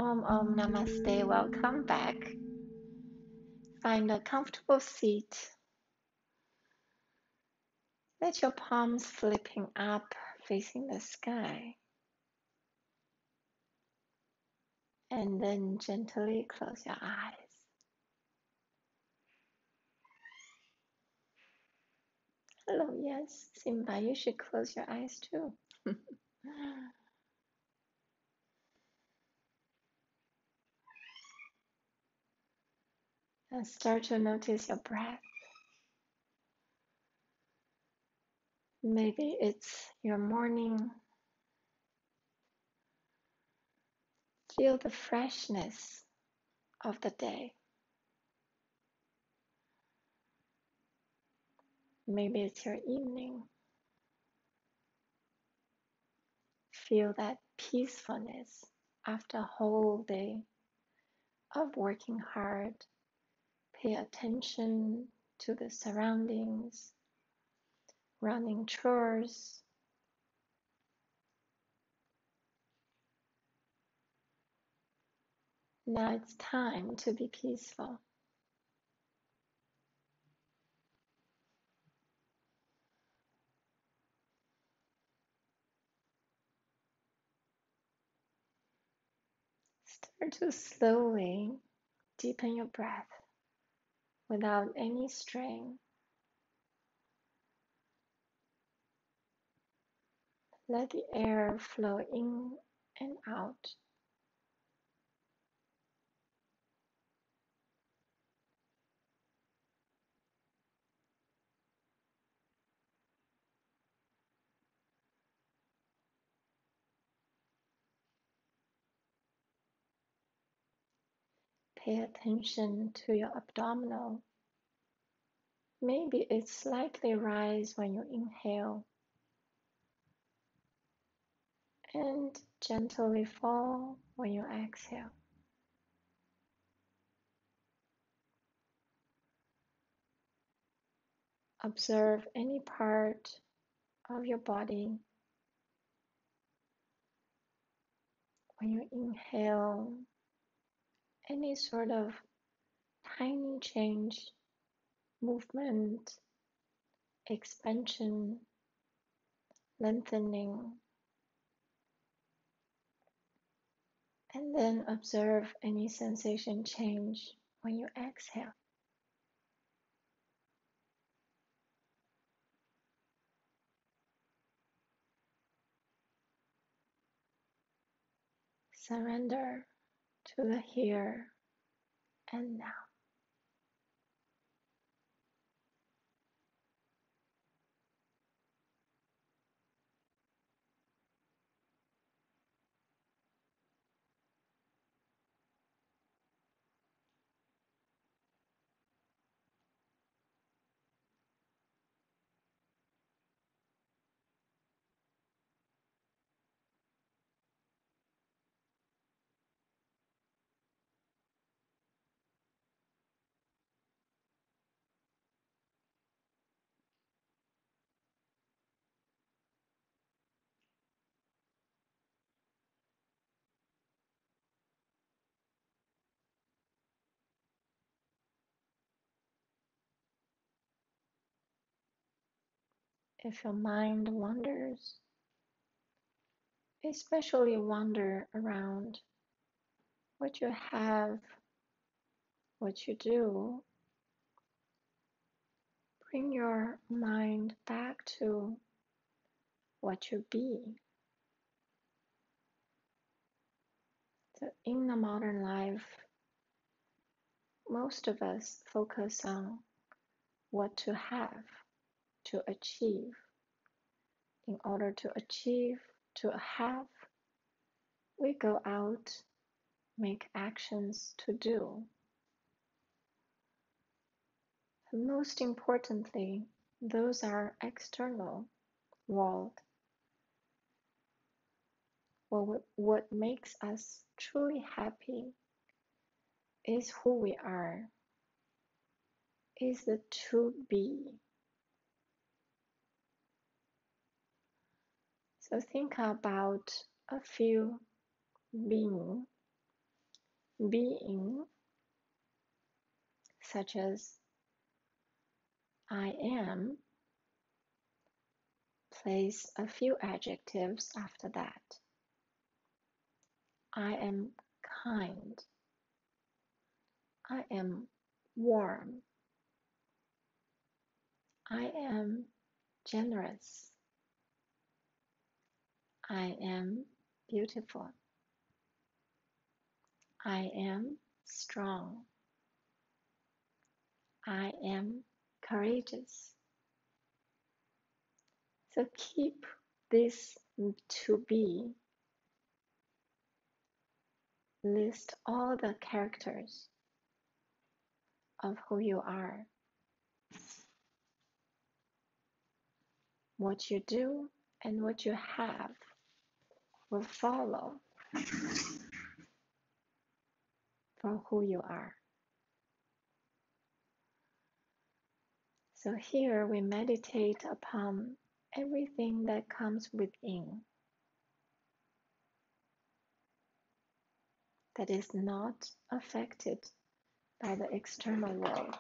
Namaste, welcome back. Find a comfortable seat. Let your palms flipping up, facing the sky. And then gently close your eyes. Hello, yes, Simba, you should close your eyes too. And start to notice your breath. Maybe it's your morning. Feel the freshness of the day. Maybe it's your evening. Feel that peacefulness after a whole day of working hard. Pay attention to the surroundings, running chores. Now it's time to be peaceful. Start to slowly deepen your breath without any strain. Let the air flow in and out. Pay attention to your abdominal. Maybe it slightly rise when you inhale and gently fall when you exhale. Observe any part of your body when you inhale, any sort of tiny change, movement, expansion, lengthening, and then observe any sensation change when you exhale. Surrender to the here and now. If your mind wanders, especially wander around what you have, what you do, bring your mind back to what you be. So in the modern life, most of us focus on what to have, to achieve. In order to achieve, to have, we go out, make actions to do. And most importantly, those are external world. What makes us truly happy is who we are, is the to be. So think about a few beings being, such as I am, place a few adjectives after that. I am kind. I am warm. I am generous. I am beautiful. I am strong. I am courageous. So keep this to be. List all the characters of who you are. What you do and what you have will follow for who you are. So here we meditate upon everything that comes within, that is not affected by the external world.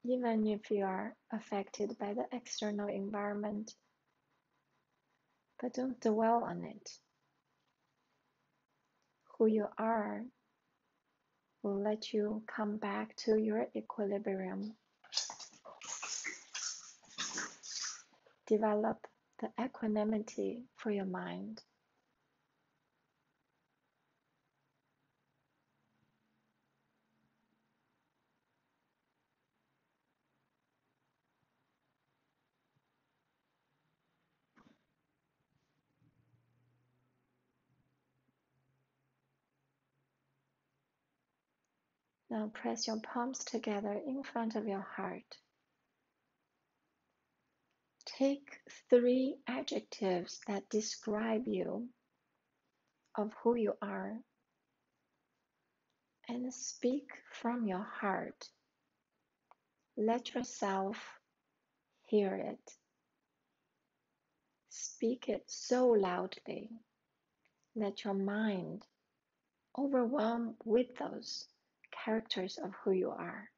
Even if you are affected by the external environment, but don't dwell on it. Who you are will let you come back to your equilibrium. Develop the equanimity for your mind. Now press your palms together in front of your heart. Take 3 adjectives that describe you, of who you are, and speak from your heart. Let yourself hear it. Speak it so loudly. Let your mind overwhelm with those characters of who you are.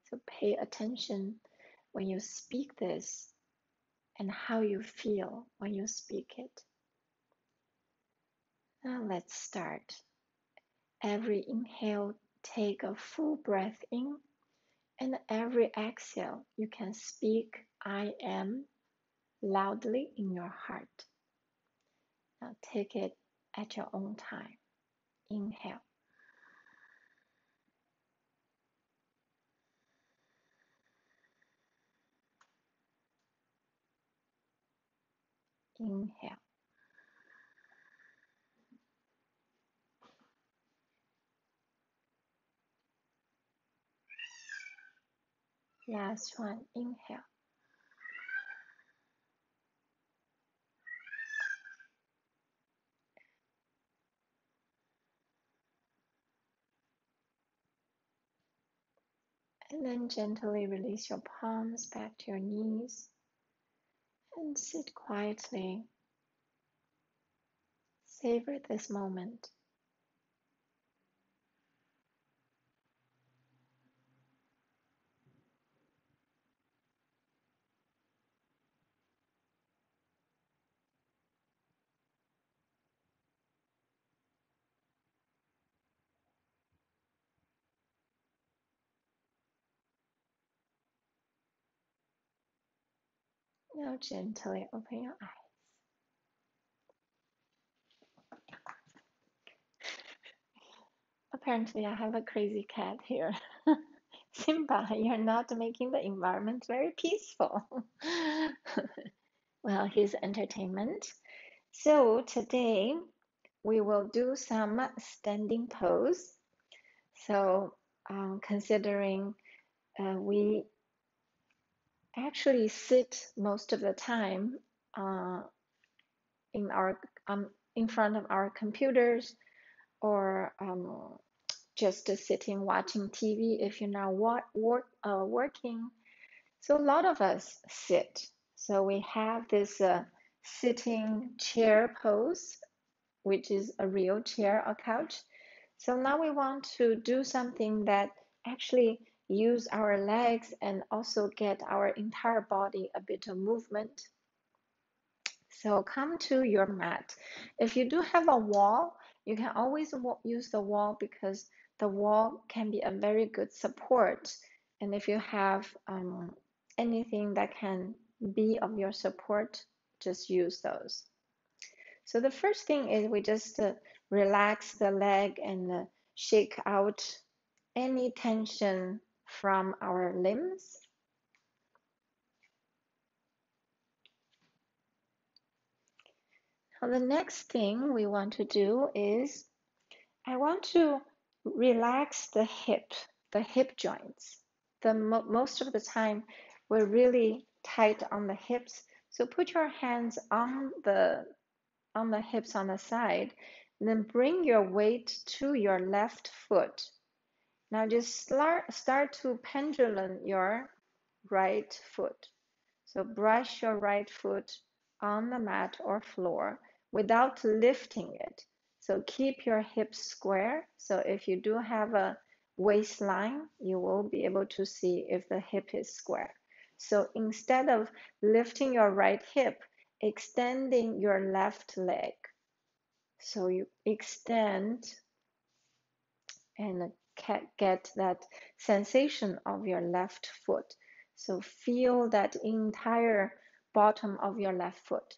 So pay attention when you speak this and how you feel when you speak it. Now let's start. Every inhale, take a full breath in, and every exhale, you can speak I am loudly in your heart. Now take it at your own time. Inhale. Inhale. Last one. Inhale. And then gently release your palms back to your knees and sit quietly. Savor this moment. Now gently open your eyes. Apparently I have a crazy cat here. Simba, you're not making the environment very peaceful. Well, here's entertainment. So today we will do some standing pose. So considering we actually sit most of the time in our in front of our computers, or just sitting watching TV if you're not working. So a lot of us sit. So we have this sitting chair pose, which is a real chair or couch. So now we want to do something that actually use our legs and also get our entire body a bit of movement. So come to your mat. If you do have a wall, you can always use the wall because the wall can be a very good support. And if you have anything that can be of your support, just use those. So the first thing is we just relax the leg and shake out any tension from our limbs. Now the next thing we want to do is I want to relax the hip joints. Most of the time we're really tight on the hips. So put your hands on the hips on the side, and then bring your weight to your left foot. Now just start to pendulum your right foot. So brush your right foot on the mat or floor without lifting it. So keep your hips square. So if you do have a waistline, you will be able to see if the hip is square. So instead of lifting your right hip, extending your left leg. So you extend and get that sensation of your left foot. So feel that entire bottom of your left foot.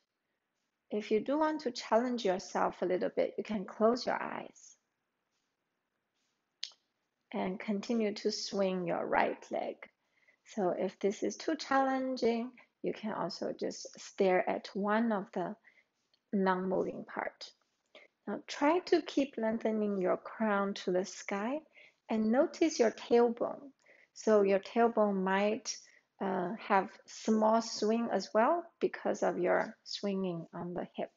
If you do want to challenge yourself a little bit, you can close your eyes and continue to swing your right leg. So if this is too challenging, you can also just stare at one of the non-moving part. Now try to keep lengthening your crown to the sky and notice your tailbone. So your tailbone might have small swing as well because of your swinging on the hip.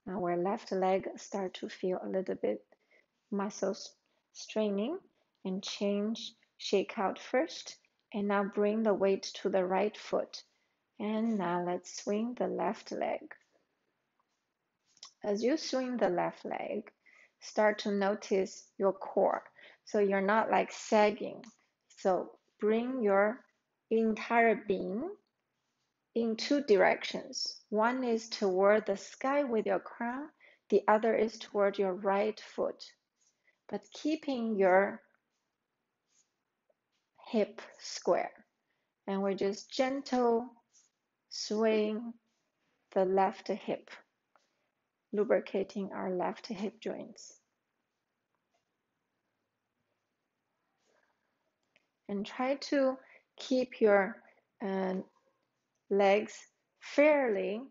Now our left leg start to feel a little bit muscles straining and shake out first, and now bring the weight to the right foot. And now let's swing the left leg. As you swing the left leg, start to notice your core. So you're not like sagging. So bring your entire being in two directions. One is toward the sky with your crown, the other is toward your right foot, but keeping your hip square. And we're just gentle swaying the left hip, lubricating our left hip joints. And try to keep your legs fairly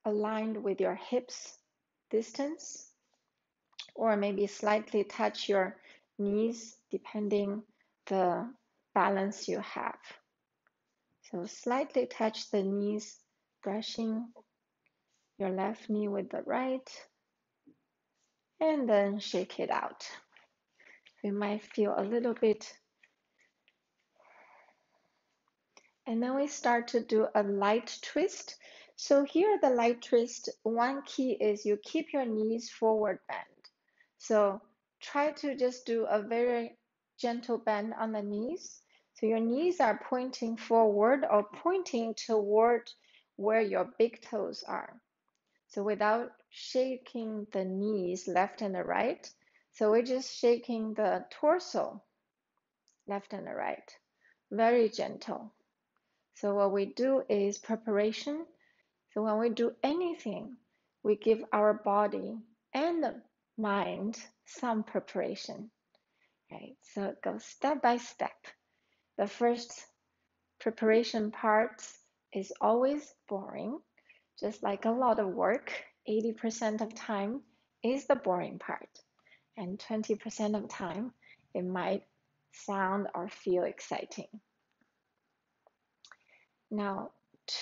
aligned with your hips distance, or maybe slightly touch your knees depending the balance you have. So slightly touch the knees, brushing your left knee with the right, and then shake it out. You might feel a little bit. And then we start to do a light twist. So here the light twist, one key is you keep your knees forward bend. So try to just do a very gentle bend on the knees. So your knees are pointing forward or pointing toward where your big toes are. So without shaking the knees left and the right, so we're just shaking the torso left and the right, very gentle. So what we do is preparation. So when we do anything, we give our body and mind some preparation, right? So it goes step by step. The first preparation part is always boring, just like a lot of work. 80% of time is the boring part, and 20% of time it might sound or feel exciting. Now,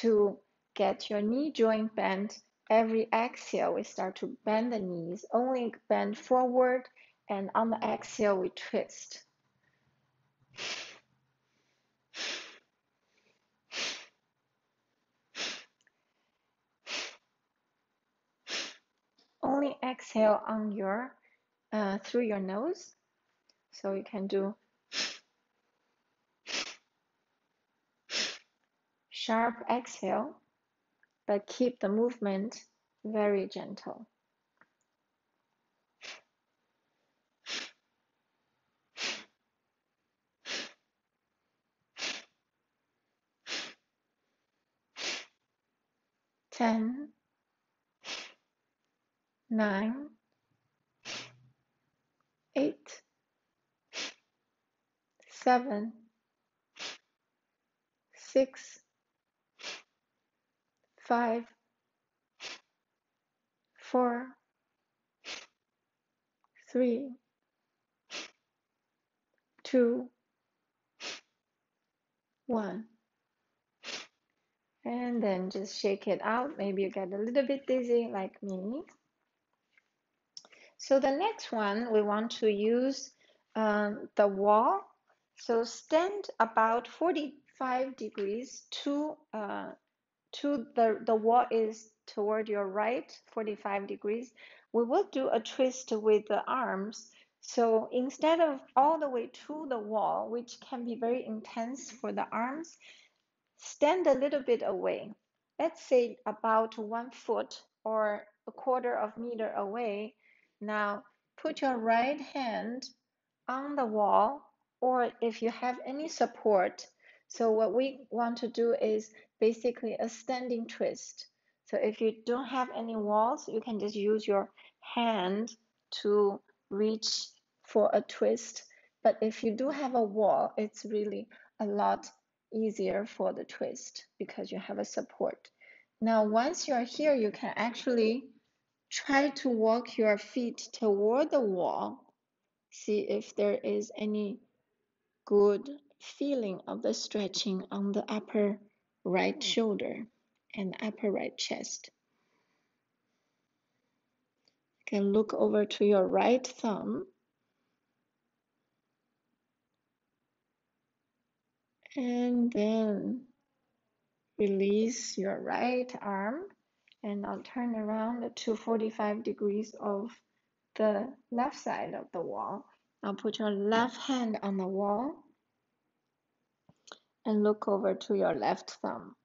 to get your knee joint bent, every exhale, we start to bend the knees, only bend forward, and on the exhale, we twist. only exhale on your through your nose. So you can do sharp exhale, but keep the movement very gentle. Ten, 9, 8, 7, 6, 5, 4, 3, 2, 1. And then just shake it out. Maybe you get a little bit dizzy like me. So the next one, we want to use the wall. So stand about 45 degrees to the wall is toward your right, 45 degrees. We will do a twist with the arms. So instead of all the way to the wall, which can be very intense for the arms, stand a little bit away. Let's say about 1 foot or a quarter of meter away. Now put your right hand on the wall, or if you have any support. So what we want to do is basically a standing twist. So if you don't have any walls, you can just use your hand to reach for a twist. But if you do have a wall, it's really a lot easier for the twist because you have a support. Now, once you're here, you can actually try to walk your feet toward the wall. See if there is any good feeling of the stretching on the upper right shoulder and upper right chest. You can look over to your right thumb and then release your right arm, and I'll turn around to 45 degrees of the left side of the wall. Now put your left hand on the wall and look over to your left thumb.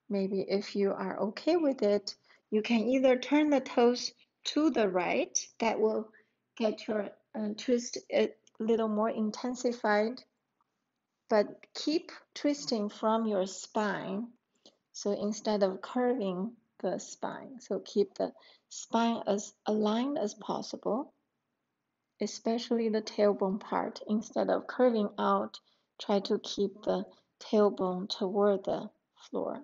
Maybe if you are okay with it, you can either turn the toes to the right, that will get your twist a little more intensified, but keep twisting from your spine. So instead of curving the spine, so keep the spine as aligned as possible, especially the tailbone part. Instead of curving out, try to keep the tailbone toward the floor.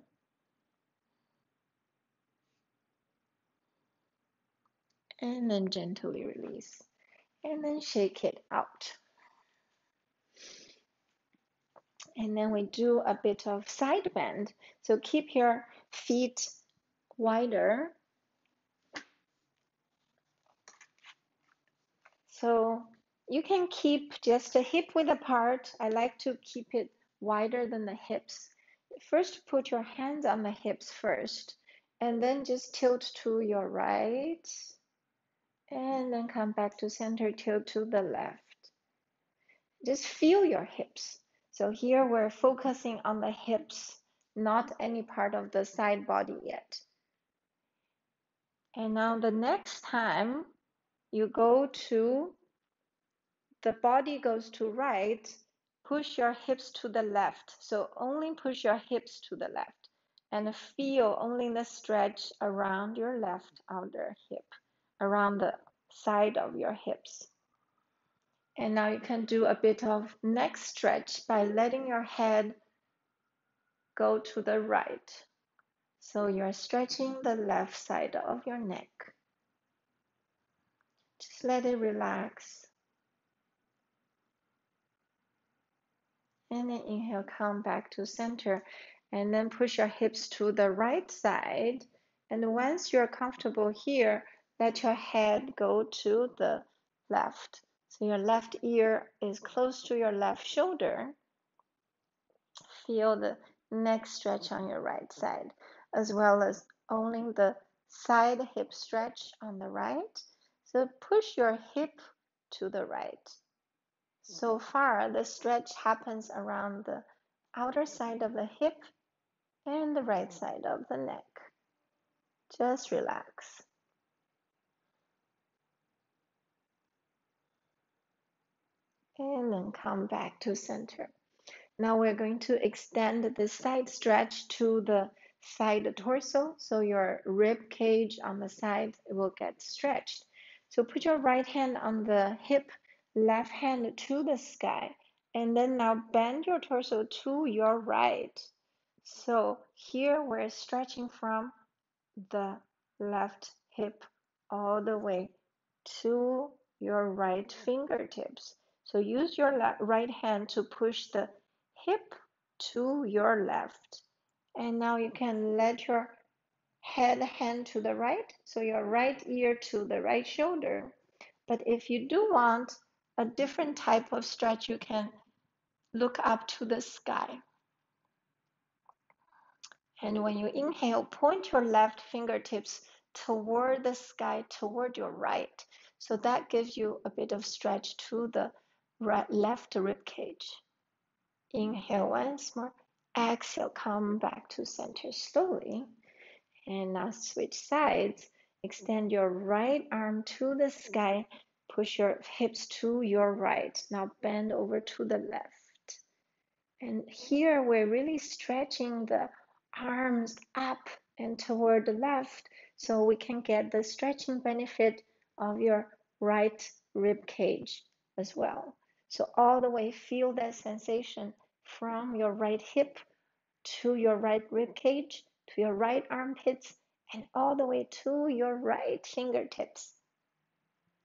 And then gently release. And then shake it out. And then we do a bit of side bend. So keep your feet wider. So you can keep just a hip width apart. I like to keep it wider than the hips. First, put your hands on the hips first, and then just tilt to your right, and then come back to center, tilt to the left. Just feel your hips. So here we're focusing on the hips, not any part of the side body yet. And now the next time you go to, the body goes to right, push your hips to the left. So only push your hips to the left and feel only the stretch around your left outer hip, around the side of your hips. And now you can do a bit of neck stretch by letting your head go to the right. So you're stretching the left side of your neck. Just let it relax. And then inhale, come back to center. And then push your hips to the right side. And once you're comfortable here, let your head go to the left. So your left ear is close to your left shoulder. Feel the neck stretch on your right side, as well as only the side hip stretch on the right. So push your hip to the right. So far, the stretch happens around the outer side of the hip and the right side of the neck. Just relax. And then come back to center. Now we're going to extend the side stretch to the side torso, so your rib cage on the side will get stretched. So put your right hand on the hip, left hand to the sky, and then now bend your torso to your right. So here we're stretching from the left hip all the way to your right fingertips. So use your right hand to push the hip to your left. And now you can let your head hang to the right, so your right ear to the right shoulder. But if you do want a different type of stretch, you can look up to the sky. And when you inhale, point your left fingertips toward the sky, toward your right. So that gives you a bit of stretch to the left rib cage. Inhale once more. Exhale, come back to center slowly. And now switch sides. Extend your right arm to the sky. Push your hips to your right. Now bend over to the left. And here we're really stretching the arms up and toward the left so we can get the stretching benefit of your right rib cage as well. So all the way, feel that sensation from your right hip to your right rib cage, to your right armpits, and all the way to your right fingertips.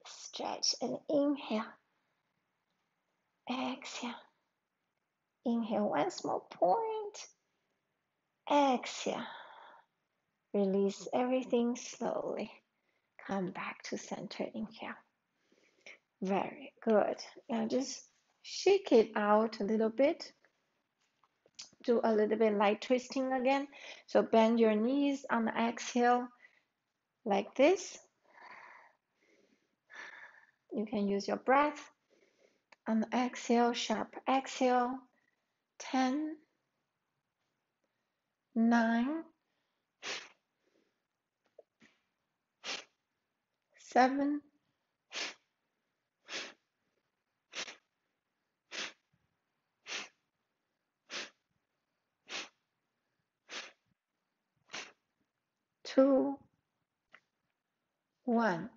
Stretch and inhale. Exhale. Inhale once more, point. Exhale. Release everything slowly. Come back to center. Inhale. Very good. Now just shake it out a little bit. Do a little bit light twisting again. So bend your knees on the exhale like this. You can use your breath. On the exhale, sharp exhale. 10, 9, 7, 2, 1.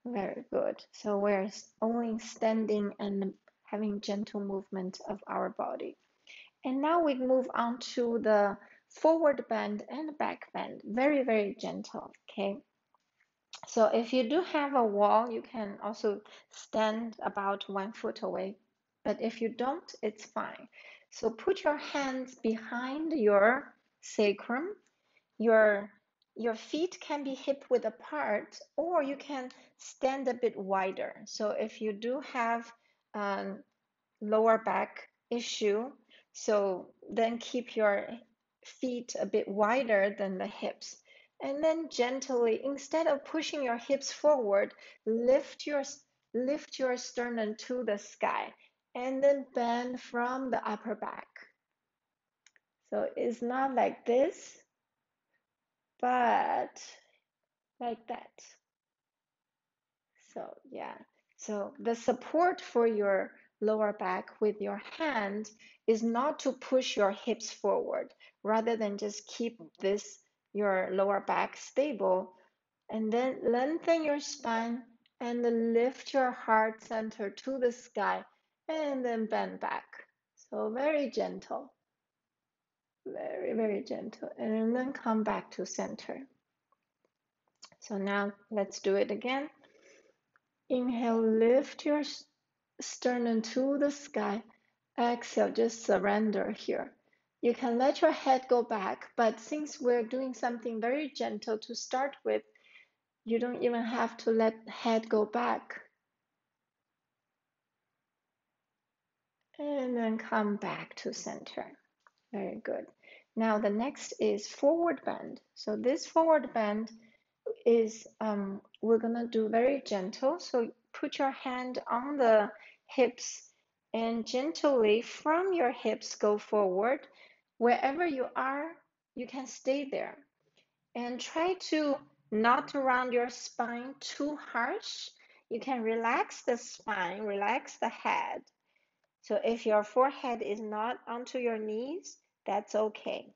Very good. So we're only standing and having gentle movement of our body. And now we move on to the forward bend and back bend. Very, very gentle, okay? So if you do have a wall, you can also stand about 1 foot away. But if you don't, it's fine. So put your hands behind your sacrum. Your feet can be hip width apart, or you can stand a bit wider. So if you do have lower back issue, so then keep your feet a bit wider than the hips. And then gently, instead of pushing your hips forward, lift your sternum to the sky and then bend from the upper back. So it's not like this, but like that. So yeah, so the support for your lower back with your hand is not to push your hips forward, rather than just keep your lower back stable, and then lengthen your spine and lift your heart center to the sky and then bend back. So very gentle, very, very gentle, and then come back to center. So now let's do it again. Inhale, lift your sternum to the sky. Exhale, just surrender here. You can let your head go back, but since we're doing something very gentle to start with, you don't even have to let head go back. And then come back to center. Very good. Now the next is forward bend. So this forward bend is we're gonna do very gentle. So put your hand on the hips and gently from your hips go forward. Wherever you are, you can stay there. And try to not round your spine too harsh. You can relax the spine, relax the head. So if your forehead is not onto your knees, that's okay.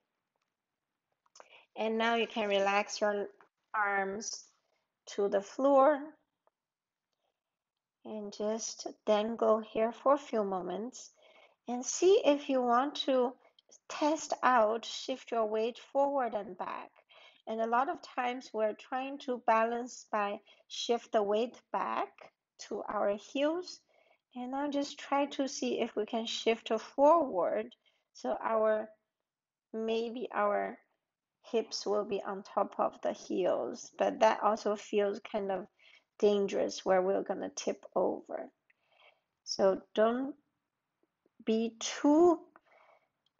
And now you can relax your arms to the floor and just dangle here for a few moments and see if you want to test out, shift your weight forward and back. And a lot of times we're trying to balance by shift the weight back to our heels. And now just try to see if we can shift forward. So maybe our hips will be on top of the heels, but that also feels kind of dangerous where we're going to tip over. So don't be too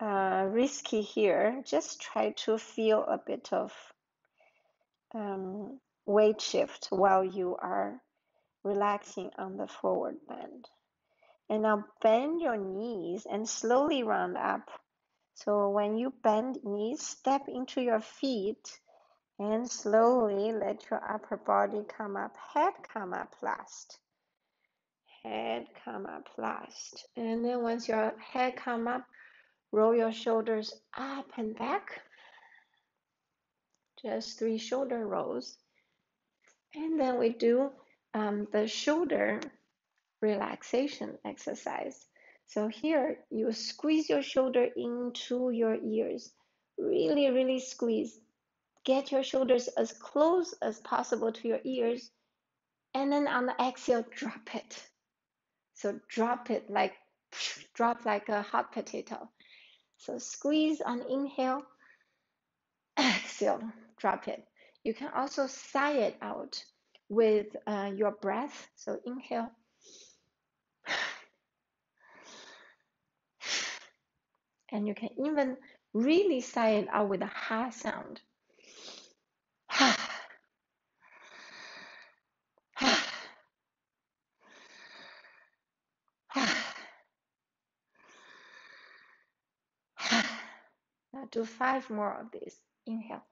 risky here. Just try to feel a bit of weight shift while you are relaxing on the forward bend. And now bend your knees and slowly round up. So when you bend knees, step into your feet and slowly let your upper body come up, head come up last. Head come up last. And then once your head come up, roll your shoulders up and back. Just 3 shoulder rolls. And then we do the shoulder relaxation exercise. So here you squeeze your shoulder into your ears. Really, really squeeze. Get your shoulders as close as possible to your ears. And then on the exhale, drop it. So drop it like a hot potato. So squeeze on inhale, exhale, drop it. You can also sigh it out with your breath. So inhale, and you can even really sigh it out with a ha sound. Now do 5 more of these. Inhale.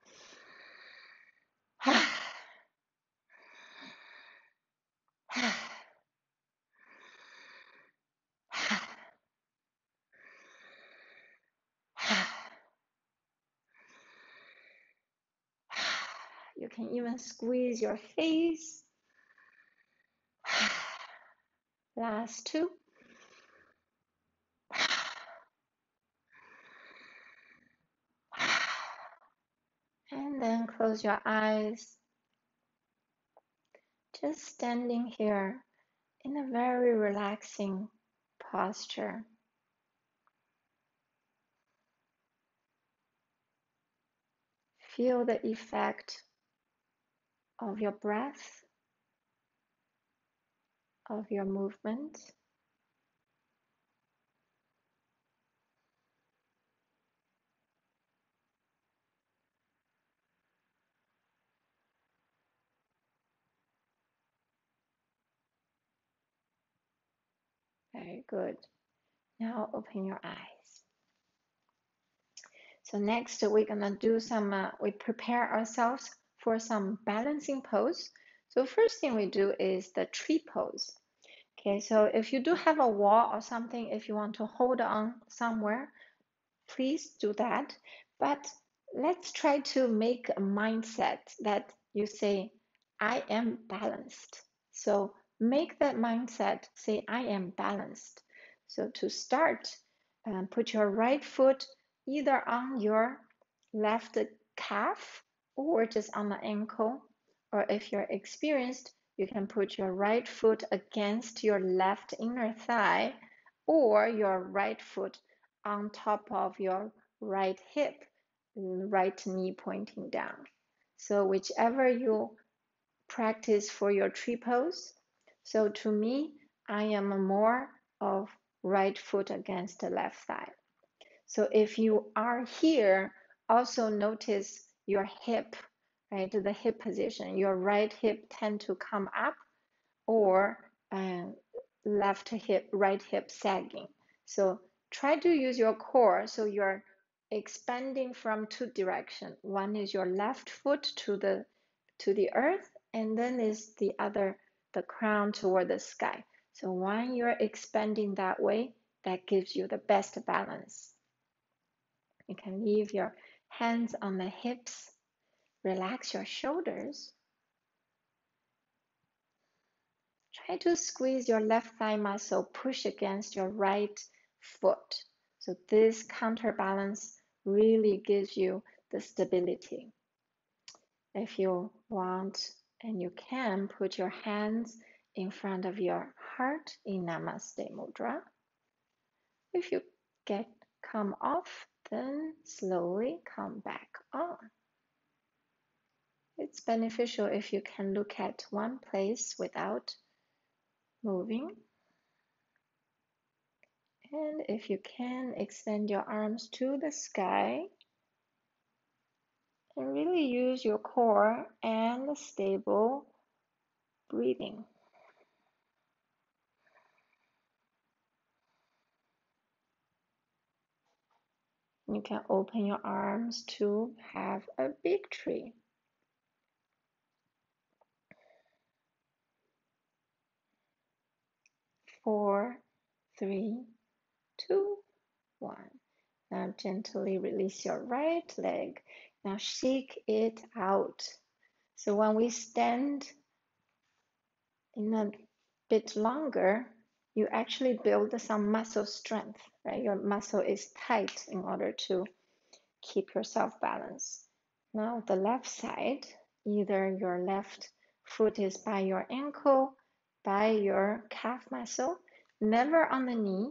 You can even squeeze your face. Last 2. And then close your eyes. Just standing here in a very relaxing posture. Feel the effect of your breath, of your movement. Very good. Now open your eyes. So next we're gonna do we prepare ourselves for some balancing pose. So first thing we do is the tree pose. Okay, so if you do have a wall or something, if you want to hold on somewhere, please do that. But let's try to make a mindset that you say, I am balanced. So make that mindset say, I am balanced. So to start, put your right foot either on your left calf or just on the ankle. Or if you're experienced, you can put your right foot against your left inner thigh or your right foot on top of your right hip, right knee pointing down. So whichever you practice for your tree pose. So to me, I am more of right foot against the left thigh. So if you are here, also notice your hip, right? The hip position. Your right hip tend to come up, or left hip, right hip sagging. So try to use your core so you're expanding from two directions. One is your left foot to the earth, and then is the other, the crown toward the sky. So when you're expanding that way, that gives you the best balance. You can leave your hands on the hips, relax your shoulders. Try to squeeze your left thigh muscle, push against your right foot. So this counterbalance really gives you the stability. If you want and you can, put your hands in front of your heart in Namaste Mudra. If you come off, then slowly come back on. It's beneficial if you can look at one place without moving. And if you can, extend your arms to the sky and really use your core and stable breathing. You can open your arms to have a big tree. 4, 3, 2, 1. Now gently release your right leg. Now shake it out. So when we stand in a bit longer, you actually build some muscle strength, right? Your muscle is tight in order to keep yourself balanced. Now the left side, either your left foot is by your ankle, by your calf muscle, never on the knee.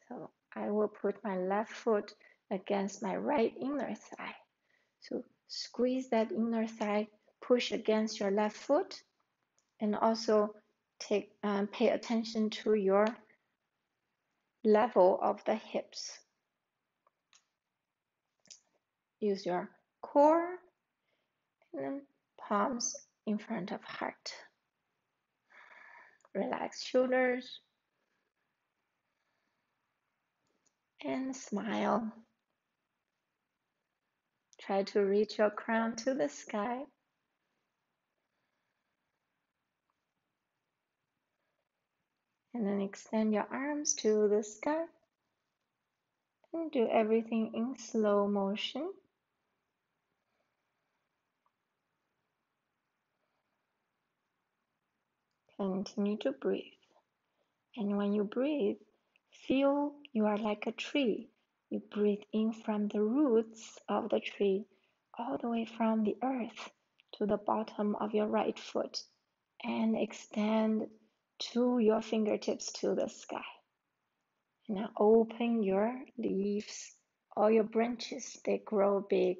So I will put my left foot against my right inner thigh. So squeeze that inner thigh, push against your left foot, and also pay attention to your level of the hips. Use your core and then palms in front of heart. Relax shoulders and smile. Try to reach your crown to the sky. And then extend your arms to the sky and do everything in slow motion. Continue to breathe. And when you breathe, feel you are like a tree. You breathe in from the roots of the tree, all the way from the earth to the bottom of your right foot, and extend to your fingertips to the sky. Now open your leaves, all your branches, they grow big.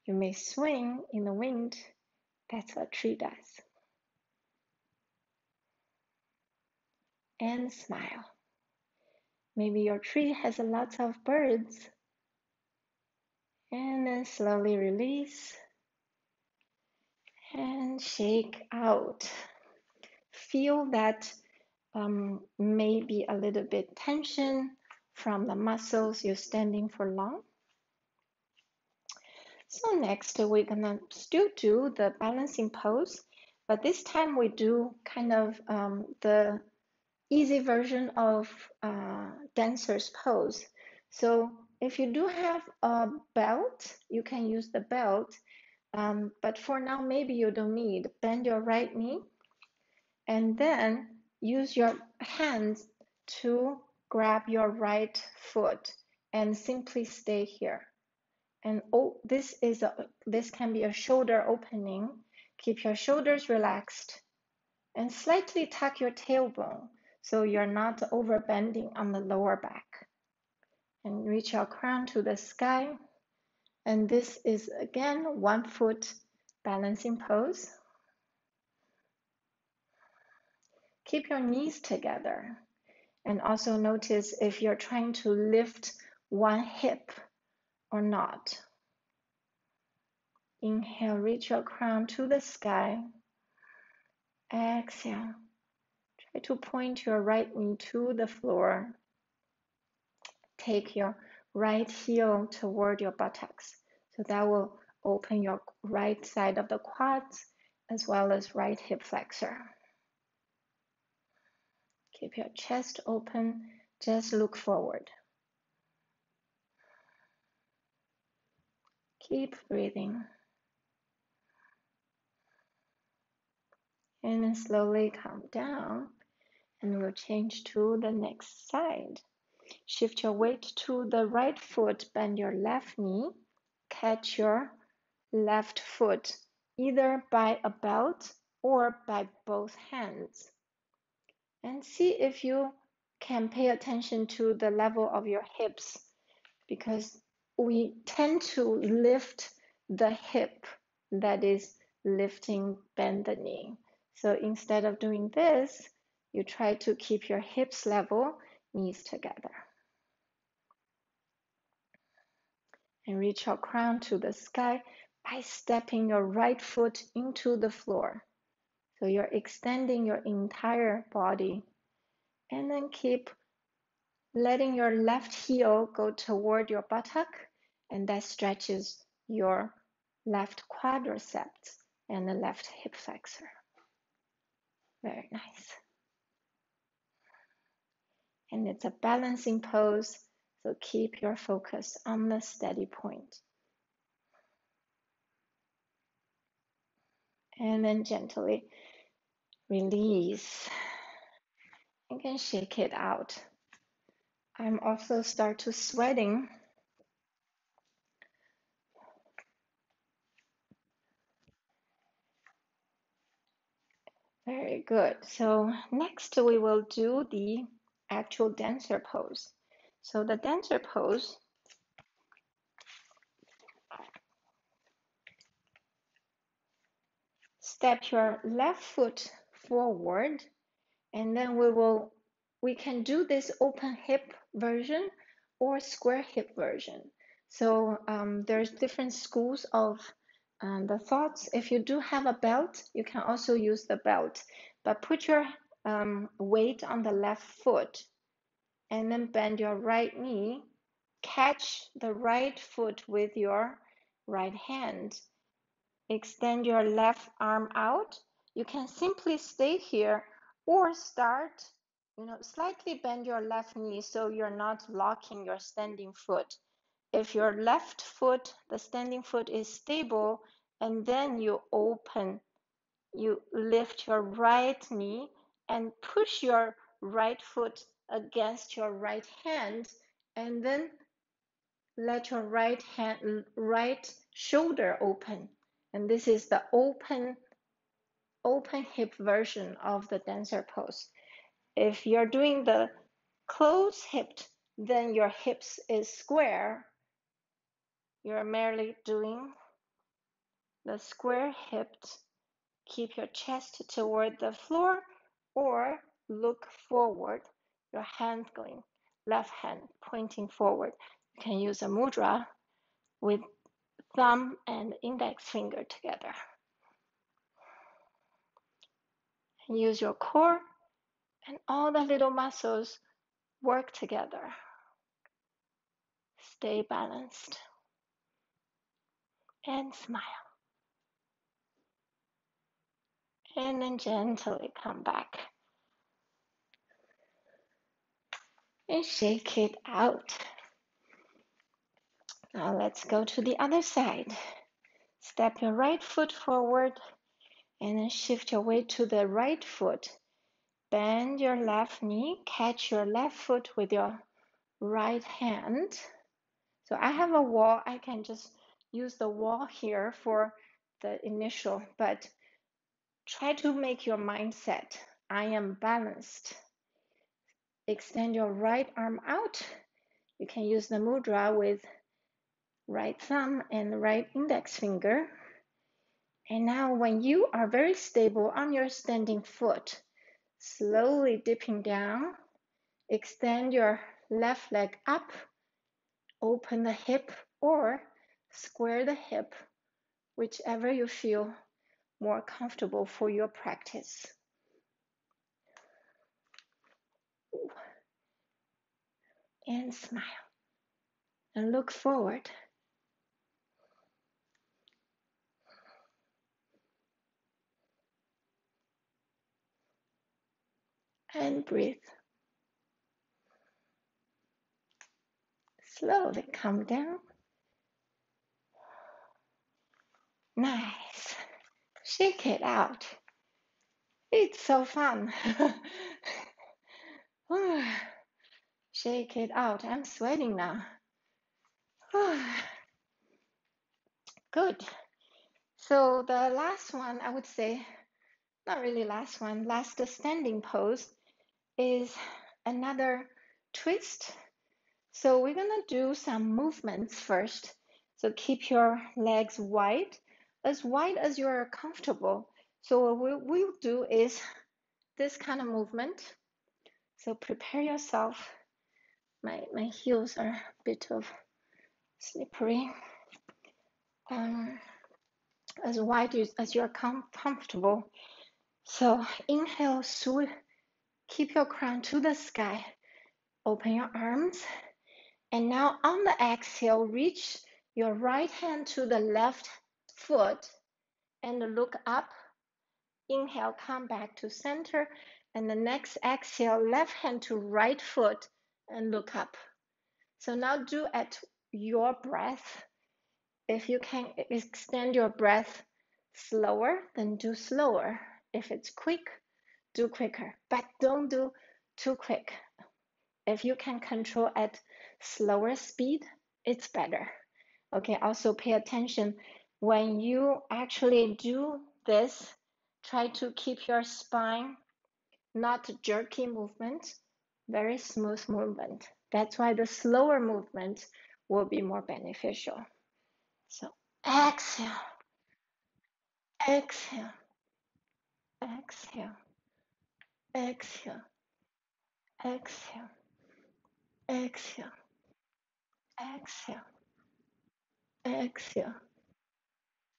You may swing in the wind. That's what a tree does. And smile. Maybe your tree has lots of birds. And then slowly release and shake out. Feel that maybe a little bit tension from the muscles you're standing for long. So next we're gonna still do the balancing pose, but this time we do kind of the easy version of dancer's pose. So if you do have a belt, you can use the belt, but for now maybe you don't need. Bend your right knee and then use your hands to grab your right foot and simply stay here. And this can be a shoulder opening. Keep your shoulders relaxed and slightly tuck your tailbone so you're not overbending on the lower back. And reach your crown to the sky. And this is again 1 foot balancing pose. Keep your knees together And also notice if you're trying to lift one hip or not. Inhale, reach your crown to the sky. Exhale. Try to point your right knee to the floor. Take your right heel toward your buttocks. So that will open your right side of the quads as well as right hip flexor. Keep your chest open. Just look forward. Keep breathing. And then slowly come down. And we'll change to the next side. Shift your weight to the right foot. Bend your left knee. Catch your left foot either by a belt or by both hands. And see if you can pay attention to the level of your hips, because we tend to lift the hip, that is lifting, bend the knee. So instead of doing this, you try to keep your hips level, knees together. And reach your crown to the sky by stepping your right foot into the floor. So you're extending your entire body. And then keep letting your left heel go toward your buttock, and that stretches your left quadriceps and the left hip flexor. Very nice. And it's a balancing pose, so keep your focus on the steady point. And then gently release. You can shake it out. I'm also start to sweating. Very good. So next we will do the actual dancer pose. So the dancer pose, step your left foot forward, and then we can do this open hip version or square hip version. So there's different schools of the thoughts. If you do have a belt, you can also use the belt, but put your weight on the left foot and then bend your right knee. Catch the right foot with your right hand. Extend your left arm out. You can simply stay here or start, slightly bend your left knee so you're not locking your standing foot. If your left foot, the standing foot, is stable, and then you lift your right knee and push your right foot against your right hand, and then let your right shoulder open. And this is the open hip version of the dancer pose. If you're doing the closed hipped, then your hips is square. You're merely doing the square hipped. Keep your chest toward the floor or look forward, your hand going, left hand pointing forward. You can use a mudra with thumb and index finger together. And use your core and all the little muscles work together. Stay balanced and smile. And then gently come back and shake it out. Now let's go to the other side. Step your right foot forward and then shift your weight to the right foot. Bend your left knee, catch your left foot with your right hand. So I have a wall. I can just use the wall here for the initial, but try to make your mindset, I am balanced. Extend your right arm out. You can use the mudra with right thumb and right index finger. And now when you are very stable on your standing foot, slowly dipping down Extend your left leg up, open the hip, or square the hip, whichever you feel more comfortable for your practice. And smile and look forward. And breathe. Slowly come down. Nice. Shake it out. It's so fun. Shake it out. I'm sweating now. Good. So the last one, I would say, not really last one, last standing pose is another twist. So we're gonna do some movements first. So keep your legs wide as you're comfortable. So what we'll do is this kind of movement. So prepare yourself. My heels are a bit of slippery. As wide as you're comfortable. So inhale, keep your crown to the sky. Open your arms. And now on the exhale, reach your right hand to the left foot and look up. Inhale, come back to center. And the next exhale, left hand to right foot and look up. So now do at your breath. If you can extend your breath slower, then do slower. If it's quick, do quicker, but don't do too quick. If you can control at slower speed, it's better. Okay, also pay attention when you actually do this, try to keep your spine not jerky movement, very smooth movement. That's why the slower movement will be more beneficial. So exhale, exhale, exhale, exhale, exhale, exhale, exhale, exhale,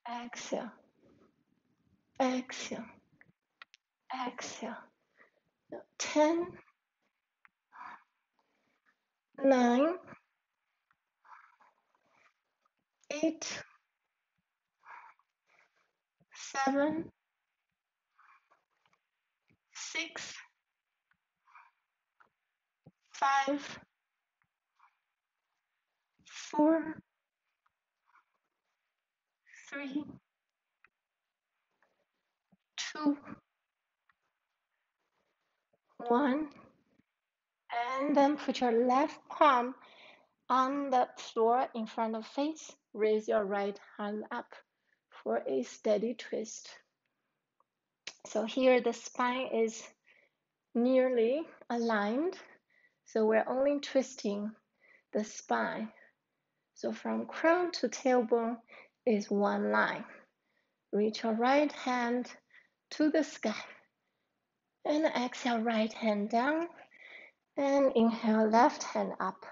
exhale, exhale, exhale. 10, 9, 8, 7, 6, 5, 4, 3, 2, 1. And then put your left palm on the floor in front of face. Raise your right hand up for a steady twist. So here the spine is nearly aligned. So we're only twisting the spine. So from crown to tailbone is one line. Reach your right hand to the sky. And exhale, right hand down. And inhale, left hand up.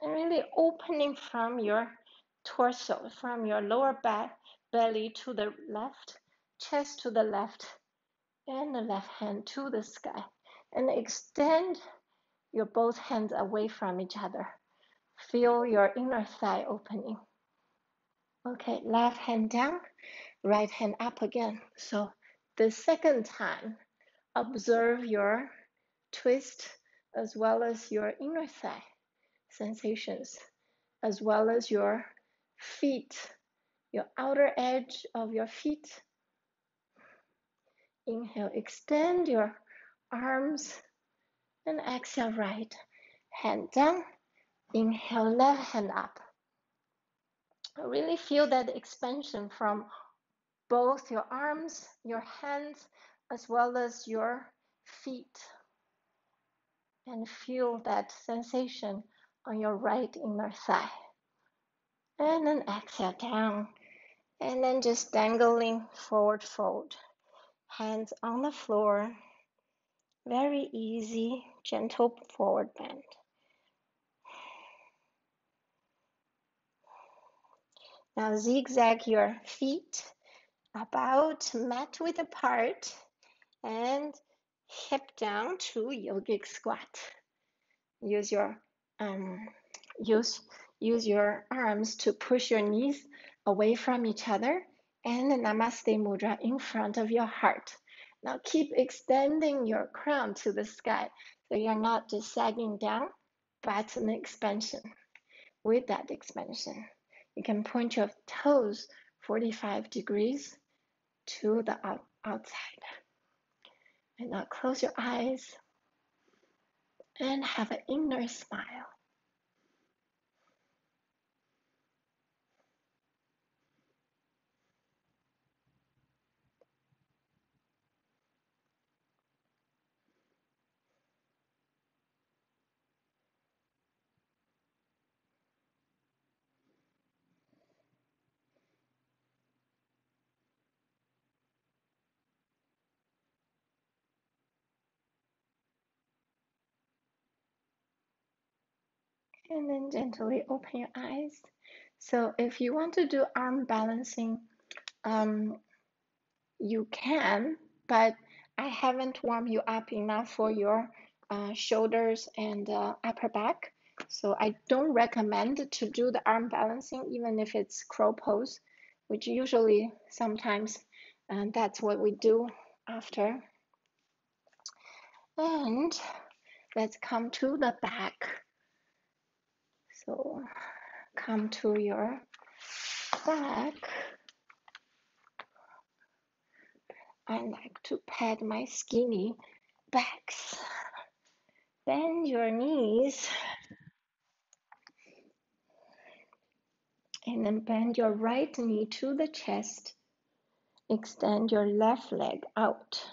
And really opening from your torso, from your lower back, belly to the left, chest to the left, and the left hand to the sky. And extend your both hands away from each other. Feel your inner thigh opening. Okay, left hand down, right hand up again. So the second time, observe your twist as well as your inner thigh sensations, as well as your feet, your outer edge of your feet. Inhale, extend your arms, and exhale, right hand down. Inhale, left hand up. Really feel that expansion from both your arms, your hands, as well as your feet. And feel that sensation on your right inner thigh. And then exhale down. And then just dangling forward fold. Hands on the floor. Very easy, gentle forward bend. Now zigzag your feet about mat width apart and hip down to yogic squat. Use your um, use your arms to push your knees away from each other and Namaste Mudra in front of your heart. Now keep extending your crown to the sky so you're not just sagging down, but an expansion. With that expansion, you can point your toes 45 degrees to the outside. And now close your eyes and have an inner smile. And then gently open your eyes. So if you want to do arm balancing, you can, but I haven't warmed you up enough for your shoulders and upper back. So I don't recommend to do the arm balancing, even if it's crow pose, which usually sometimes that's what we do after. And let's come to the back. So come to your back. I like to pat my skinny backs. Bend your knees and then bend your right knee to the chest. Extend your left leg out.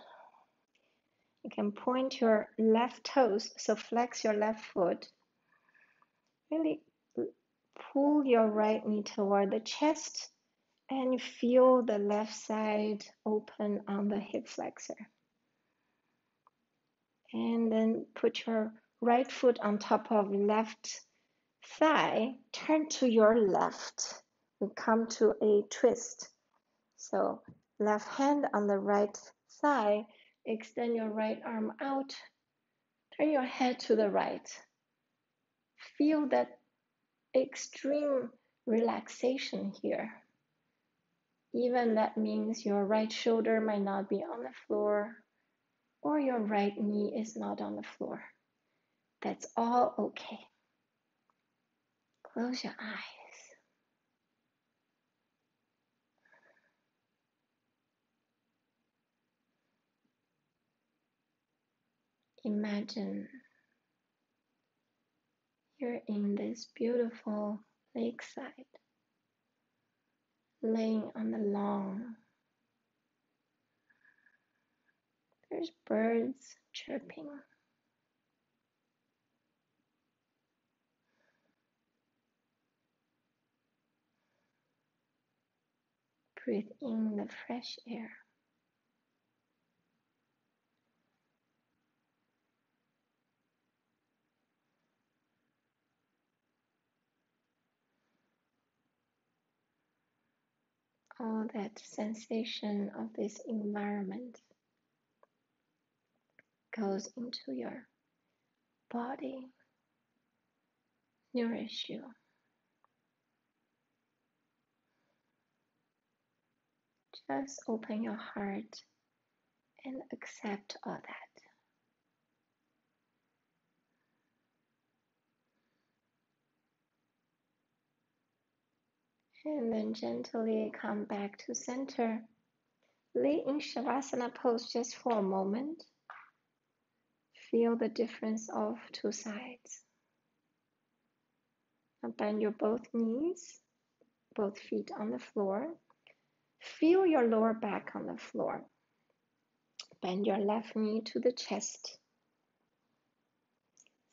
You can point your left toes, so flex your left foot. Really pull your right knee toward the chest and feel the left side open on the hip flexor. And then put your right foot on top of left thigh, turn to your left. We come to a twist. So left hand on the right thigh, extend your right arm out, turn your head to the right. Feel that extreme relaxation here. Even that means your right shoulder might not be on the floor or your right knee is not on the floor. That's all okay. Close your eyes. Imagine you're in this beautiful lakeside, laying on the lawn. There's birds chirping. Breathe in the fresh air. All that sensation of this environment goes into your body, nourish you. Just open your heart and accept all that. And then gently come back to center. Lay in Shavasana Pose just for a moment. Feel the difference of two sides. Now bend your both knees, both feet on the floor. Feel your lower back on the floor. Bend your left knee to the chest.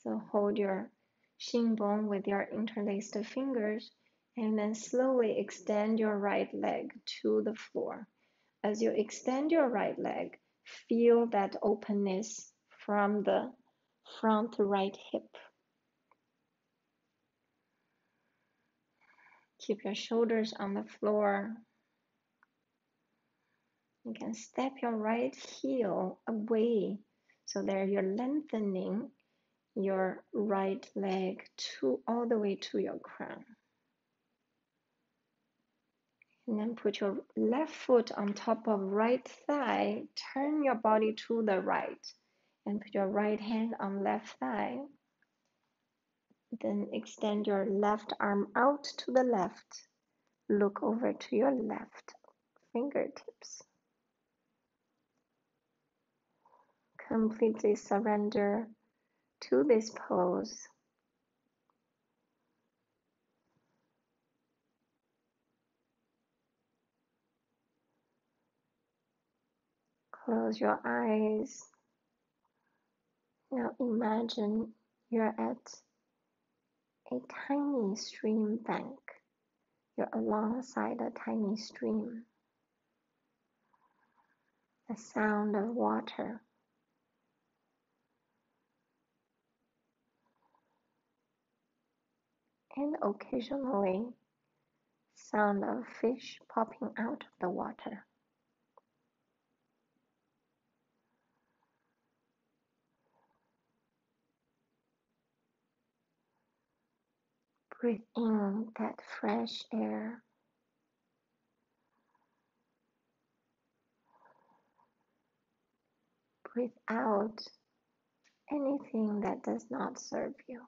So hold your shin bone with your interlaced fingers and then slowly extend your right leg to the floor. As you extend your right leg, feel that openness from the front right hip. Keep your shoulders on the floor. You can step your right heel away so that you're lengthening your right leg all the way to your crown. And then put your left foot on top of right thigh. Turn your body to the right and put your right hand on left thigh. Then extend your left arm out to the left. Look over to your left fingertips. Completely surrender to this pose. Close your eyes. Now imagine you're at a tiny stream bank. You're alongside a tiny stream. The sound of water. And occasionally, sound of fish popping out of the water. Breathe in that fresh air. Breathe out anything that does not serve you.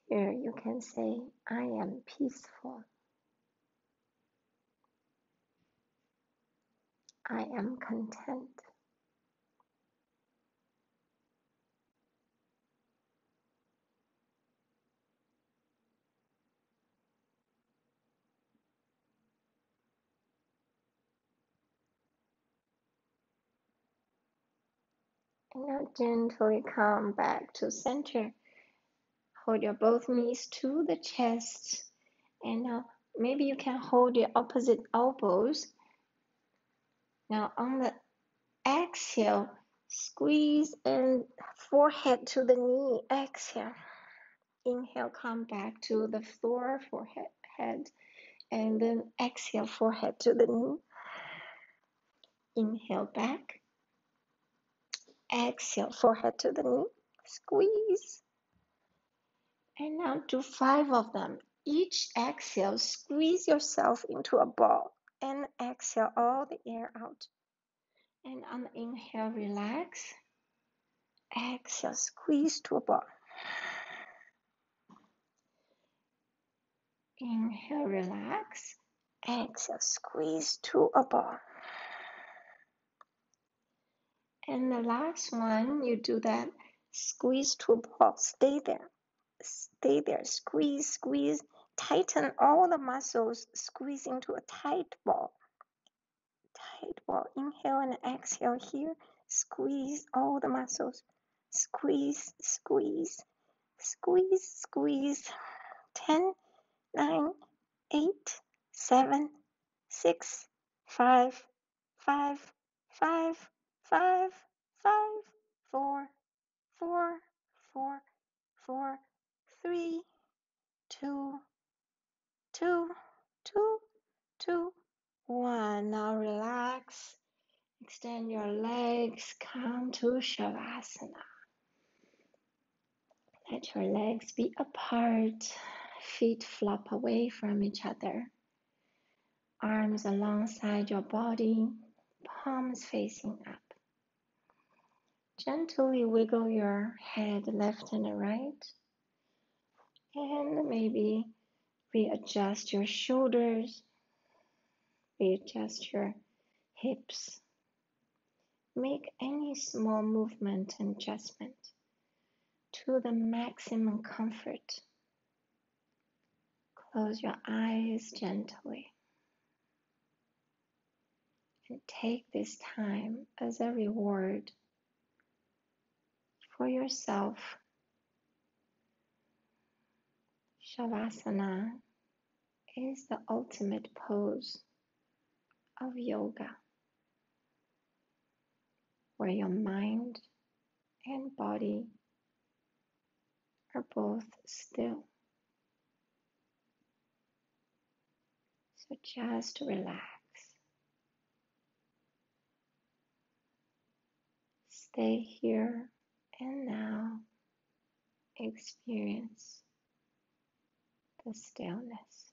Here you can say, I am peaceful. I am content. And now gently come back to center. Hold your both knees to the chest. And now maybe you can hold your opposite elbows. Now on the exhale, squeeze and forehead to the knee. Exhale. Inhale, come back to the floor, forehead. And then exhale, forehead to the knee. Inhale back. Exhale, forehead to the knee. Squeeze. And now do 5 of them. Each exhale, squeeze yourself into a ball. And exhale all the air out. And on the inhale, relax. Exhale, squeeze to a ball. Inhale, relax. Exhale, squeeze to a ball. And the last one, you do that. Squeeze to a ball. Stay there. Stay there. Squeeze, squeeze. Tighten all the muscles. Squeeze into a tight ball. Tight ball. Inhale and exhale here. Squeeze all the muscles. Squeeze, squeeze, squeeze, squeeze. 10, 9, 8, 7, 6, 5, 5, 5, 5, 5, 4, 4, 4, 4, 3, 2, 2, 2, 2, 1. Now relax. Extend your legs. Come to Shavasana. Let your legs be apart. Feet flop away from each other. Arms alongside your body. Palms facing up. Gently wiggle your head left and right. And maybe readjust your shoulders. Readjust your hips. Make any small movement and adjustment to the maximum comfort. Close your eyes gently. And take this time as a reward for yourself. Shavasana is the ultimate pose of yoga, where your mind and body are both still. So just relax. Stay here and now. Experience the stillness.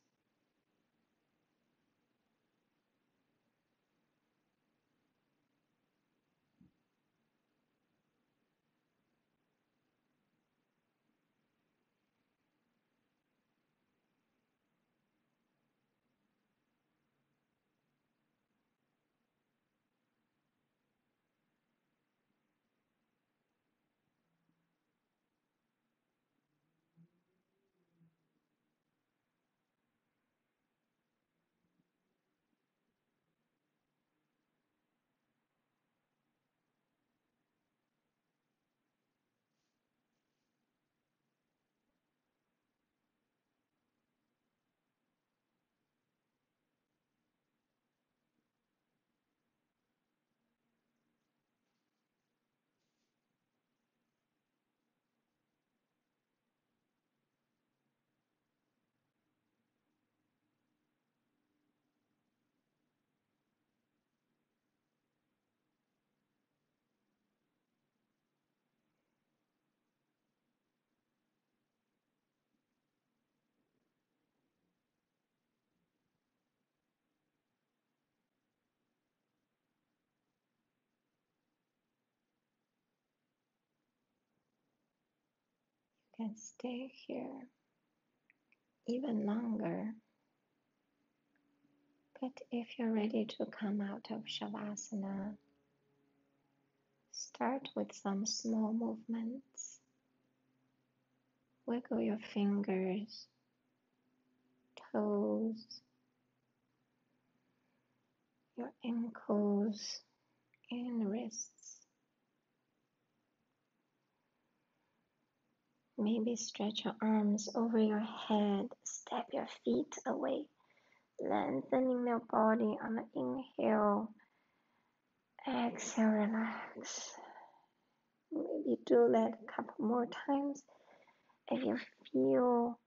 You can stay here even longer, but if you're ready to come out of Shavasana, start with some small movements. Wiggle your fingers, toes, your ankles, and wrists. Maybe stretch your arms over your head, step your feet away, lengthening the body on the inhale. Exhale, relax. Maybe do that a couple more times if you feel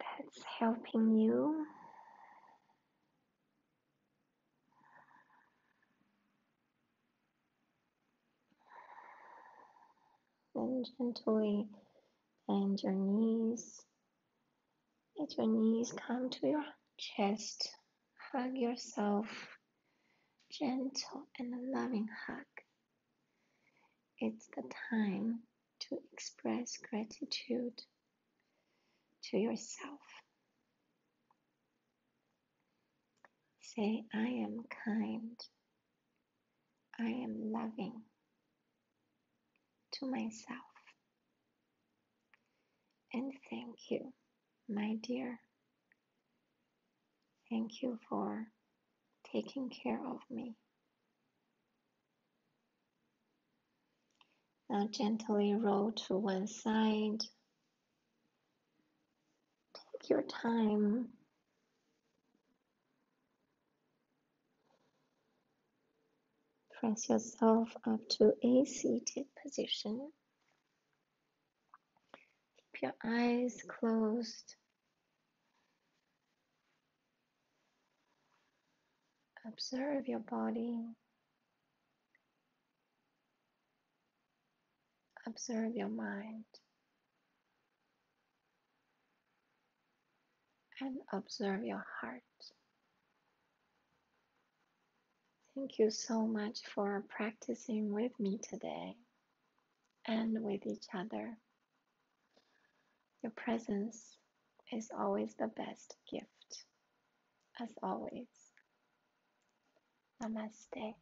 that's helping you. Then gently bend your knees. Let your knees come to your chest. Hug yourself. Gentle and loving hug. It's the time to express gratitude to yourself. Say, I am kind. I am loving to myself. And thank you, my dear. Thank you for taking care of me. Now gently roll to one side. Take your time. Press yourself up to a seated position. Keep your eyes closed. Observe your body. Observe your mind. And observe your heart. Thank you so much for practicing with me today and with each other. Your presence is always the best gift. As always, namaste.